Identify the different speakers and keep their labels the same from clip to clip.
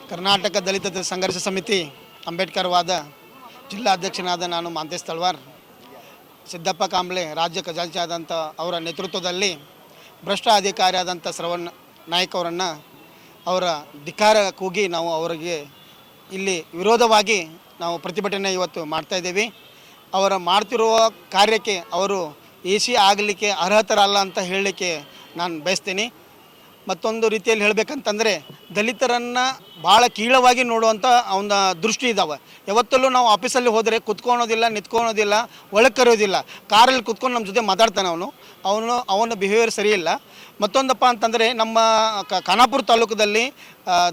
Speaker 1: ಕರ್ನಾಟಕ ದಲಿತ ಸಂಘರ್ಷ ಸಮಿತಿ ಅಂಬೇಡ್ಕರ್ ವಾದ ಜಿಲ್ಲಾಧ್ಯಕ್ಷನಾದ ನಾನು ಮಾಂತೇಶ್ ತಳವಾರ್, ಸಿದ್ದಪ್ಪ ಕಾಂಬ್ಳೆ ರಾಜ್ಯ ಖಜಾಂಚಿ ಆದಂಥ ಅವರ ನೇತೃತ್ವದಲ್ಲಿ ಭ್ರಷ್ಟ ಅಧಿಕಾರಿಯಾದಂಥ ಶ್ರವಣ್ ನಾಯ್ಕ್ ಅವರನ್ನು ಅವರ ಧಿಕ್ಕಾರ ಕೂಗಿ ನಾವು ಅವರಿಗೆ ಇಲ್ಲಿ ವಿರೋಧವಾಗಿ ನಾವು ಪ್ರತಿಭಟನೆ ಇವತ್ತು ಮಾಡ್ತಾಯಿದ್ದೀವಿ. ಅವರ ಮಾಡ್ತಿರುವ ಕಾರ್ಯಕ್ಕೆ ಅವರು AC ಆಗಲಿಕ್ಕೆ ಅರ್ಹತರಲ್ಲ ಅಂತ ಹೇಳಲಿಕ್ಕೆ ನಾನು ಬಯಸ್ತೀನಿ. ಮತ್ತೊಂದು ರೀತಿಯಲ್ಲಿ ಹೇಳಬೇಕಂತಂದರೆ ದಲಿತರನ್ನು ಭಾಳ ಕೀಳವಾಗಿ ನೋಡುವಂಥ ಅವನ ದೃಷ್ಟಿ ಇದ್ದಾವೆ. ಯಾವತ್ತಲ್ಲೂ ನಾವು ಆಫೀಸಲ್ಲಿ ಹೋದರೆ ಕುತ್ಕೊಳೋದಿಲ್ಲ, ನಿಂತ್ಕೊಳೋದಿಲ್ಲ, ಒಳಗೆ ಕರೆಯೋದಿಲ್ಲ. ಕಾರಲ್ಲಿ ಕುತ್ಕೊಂಡು ನಮ್ಮ ಜೊತೆ ಮಾತಾಡ್ತಾನೆ ಅವನ ಬಿಹೇವಿಯರ್ ಸರಿಯಿಲ್ಲ. ಮತ್ತೊಂದಪ್ಪ ಅಂತಂದರೆ ನಮ್ಮ ಖಾನಾಪುರ ತಾಲೂಕದಲ್ಲಿ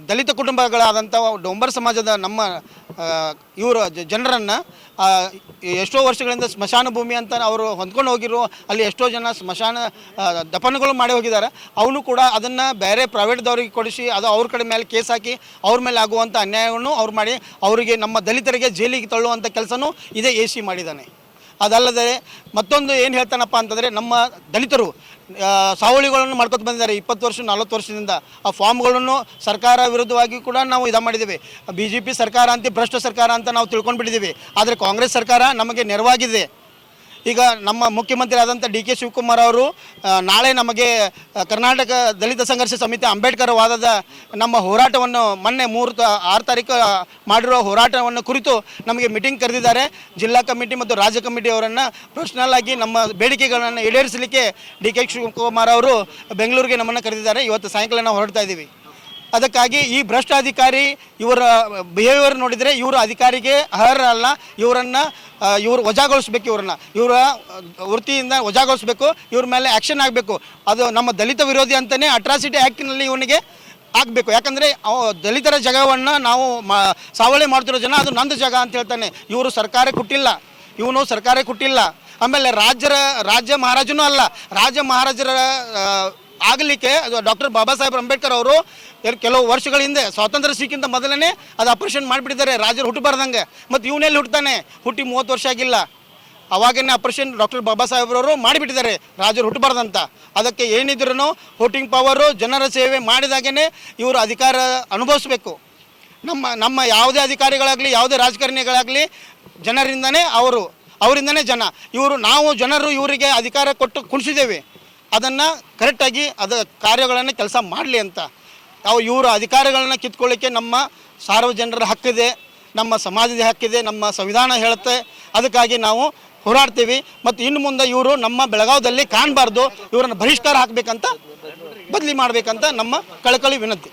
Speaker 1: ದಲಿತ ಕುಟುಂಬಗಳಾದಂಥ ಡೊಂಬರ್ ಸಮಾಜದ ನಮ್ಮ ಇವರು ಜನರನ್ನು ಎಷ್ಟೋ ವರ್ಷಗಳಿಂದ ಸ್ಮಶಾನ ಭೂಮಿ ಅಂತ ಅವರು ಹೊಂದ್ಕೊಂಡು ಹೋಗಿರೋ ಅಲ್ಲಿ ಎಷ್ಟೋ ಜನ ಸ್ಮಶಾನ ದಫನಗಳು ಮಾಡಿ ಹೋಗಿದ್ದಾರೆ. ಅವನು ಕೂಡ ಅದನ್ನು ಬೇರೆ ಪ್ರೈವೇಟ್ದವ್ರಿಗೆ ಕೊಡಿಸಿ ಅದು ಅವ್ರ ಕಡೆ ಮೇಲೆ ಕೇಸ್ ಹಾಕಿ ಅವ್ರ ಮೇಲೆ ಆಗುವಂಥ ಅನ್ಯಾಯವನ್ನು ಅವ್ರು ಮಾಡಿ ಅವರಿಗೆ ನಮ್ಮ ದಲಿತರಿಗೆ ಜೈಲಿಗೆ ತಳ್ಳುವಂಥ ಕೆಲಸನೂ ಇದೇ AC ಮಾಡಿದ್ದಾನೆ. ಅದಲ್ಲದೆ ಮತ್ತೊಂದು ಏನು ಹೇಳ್ತಾನಪ್ಪ ಅಂತಂದರೆ ನಮ್ಮ ದಲಿತರು ಸಾವಳಿಗಳನ್ನು ಮಾಡ್ಕೊತ ಬಂದಿದ್ದಾರೆ 20 ವರ್ಷ 40 ವರ್ಷದಿಂದ. ಆ ಫಾರ್ಮ್ಗಳನ್ನು ಸರ್ಕಾರ ವಿರುದ್ಧವಾಗಿ ಕೂಡ ನಾವು ಮಾಡಿದ್ದೀವಿ. BJP ಸರ್ಕಾರ ಅಂತ ಭ್ರಷ್ಟ ಸರ್ಕಾರ ಅಂತ ನಾವು ತಿಳ್ಕೊಂಡ್ಬಿಟ್ಟಿದ್ದೀವಿ. ಆದರೆ ಕಾಂಗ್ರೆಸ್ ಸರ್ಕಾರ ನಮಗೆ ನೆರವಾಗಿದೆ. ಈಗ ನಮ್ಮ ಮುಖ್ಯಮಂತ್ರಿ ಆದಂಥ DK ಶಿವಕುಮಾರ್ ಅವರು ನಾಳೆ ನಮಗೆ ಕರ್ನಾಟಕ ದಲಿತ ಸಂಘರ್ಷ ಸಮಿತಿ ಅಂಬೇಡ್ಕರ್ ವಾದದ ನಮ್ಮ ಹೋರಾಟವನ್ನು ಮೊನ್ನೆ 6 ತಾರೀಕು ಮಾಡಿರೋ ಹೋರಾಟವನ್ನು ಕುರಿತು ನಮಗೆ ಮೀಟಿಂಗ್ ಕರೆದಿದ್ದಾರೆ. ಜಿಲ್ಲಾ ಕಮಿಟಿ ಮತ್ತು ರಾಜ್ಯ ಕಮಿಟಿ ಅವರನ್ನು ಪರ್ಸ್ನಲ್ ಆಗಿ ನಮ್ಮ ಬೇಡಿಕೆಗಳನ್ನು ಈಡೇರಿಸಲಿಕ್ಕೆ DK ಶಿವಕುಮಾರ್ ಅವರು ಬೆಂಗಳೂರಿಗೆ ನಮ್ಮನ್ನು ಕರೆದಿದ್ದಾರೆ. ಇವತ್ತು ಸಾಯಂಕಾಲ ನಾವು ಹೊರಡ್ತಾ ಇದ್ದೀವಿ. ಅದಕ್ಕಾಗಿ ಈ ಭ್ರಷ್ಟ ಅಧಿಕಾರಿ ಇವರ ಬಿಹೇವಿಯರ್ ನೋಡಿದರೆ ಇವರು ಅಧಿಕಾರಿಗೆ ಅರ್ಹರಲ್ಲ. ಇವರು ವಜಾಗೊಳಿಸ್ಬೇಕು. ಇವರ ವೃತ್ತಿಯಿಂದ ವಜಾಗೊಳಿಸ್ಬೇಕು. ಇವ್ರ ಮೇಲೆ ಆ್ಯಕ್ಷನ್ ಆಗಬೇಕು. ಅದು ನಮ್ಮ ದಲಿತ ವಿರೋಧಿ ಅಂತಲೇ ಅಟ್ರಾಸಿಟಿ ಆ್ಯಕ್ಟ್ನಲ್ಲಿ ಇವನಿಗೆ ಆಗಬೇಕು. ಯಾಕಂದರೆ ದಲಿತರ ಜಾಗವನ್ನು ನಾವು ಸಾವಳಿ ಮಾಡ್ತಿರೋ ಜನ ಅದು ನಂದು ಜಾಗ ಅಂತ ಹೇಳ್ತಾನೆ. ಇವನು ಸರ್ಕಾರಕ್ಕೆ ಕೊಟ್ಟಿಲ್ಲ. ಆಮೇಲೆ ರಾಜ್ಯ ಮಹಾರಾಜನೂ ಅಲ್ಲ. ರಾಜ್ಯ ಮಹಾರಾಜರ ಆಗಲಿಕ್ಕೆ ಡಾಕ್ಟರ್ ಬಾಬಾ ಸಾಹೇಬ್ ಅಂಬೇಡ್ಕರ್ ಅವರು ಕೆಲವು ವರ್ಷಗಳ ಹಿಂದೆ ಸ್ವಾತಂತ್ರ್ಯ ಸಿಕ್ಕಿಂತ ಮೊದಲೇ ಅದು ಆಪರೇಷನ್ ಮಾಡಿಬಿಟ್ಟಿದ್ದಾರೆ ರಾಜರು ಹುಟ್ಟಬಾರ್ದಂಗೆ. ಮತ್ತು ಇವನೆಲ್ಲಿ ಹುಟ್ಟುತ್ತಾನೆ? ಹುಟ್ಟಿ 30 ವರ್ಷ ಆಗಿಲ್ಲ. ಅವಾಗೇ ಆಪರೇಷನ್ ಡಾಕ್ಟರ್ ಬಾಬಾ ಸಾಹೇಬ್ರವರು ಮಾಡಿಬಿಟ್ಟಿದ್ದಾರೆ ರಾಜರು ಹುಟ್ಟಬಾರ್ದಂತ. ಅದಕ್ಕೆ ಏನಿದ್ರು ವೋಟಿಂಗ್ ಪವರು ಜನರ ಸೇವೆ ಮಾಡಿದಾಗೇ ಇವರು ಅಧಿಕಾರ ಅನುಭವಿಸ್ಬೇಕು. ನಮ್ಮ ಯಾವುದೇ ಅಧಿಕಾರಿಗಳಾಗಲಿ ಯಾವುದೇ ರಾಜಕಾರಣಿಗಳಾಗಲಿ ಜನರಿಂದನೇ ಅವರಿಂದನೇ ಜನ. ನಾವು ಜನರು ಇವರಿಗೆ ಅಧಿಕಾರ ಕೊಟ್ಟು ಕುಣಿಸಿದ್ದೇವೆ. ಅದನ್ನು ಕರೆಕ್ಟಾಗಿ ಕಾರ್ಯಗಳನ್ನು ಕೆಲಸ ಮಾಡಲಿ ಅಂತ. ಇವರ ಅಧಿಕಾರಗಳನ್ನು ಕಿತ್ಕೊಳ್ಳಿಕ್ಕೆ ನಮ್ಮ ಸಾರ್ವಜನಿಕರ ಹಕ್ಕಿದೆ, ನಮ್ಮ ಸಮಾಜದ ಹಕ್ಕಿದೆ, ನಮ್ಮ ಸಂವಿಧಾನ ಹೇಳುತ್ತೆ. ಅದಕ್ಕಾಗಿ ನಾವು ಹೋರಾಡ್ತೀವಿ. ಮತ್ತು ಇನ್ನು ಮುಂದೆ ಇವರು ನಮ್ಮ ಬೆಳಗಾವದಲ್ಲಿ ಕಾಣಬಾರ್ದು. ಇವರನ್ನು ಬಹಿಷ್ಕಾರ ಹಾಕಬೇಕಂತ, ಬದಲಿ ಮಾಡಬೇಕಂತ ನಮ್ಮ ಕಳಕಳಿ ವಿನಂತಿ.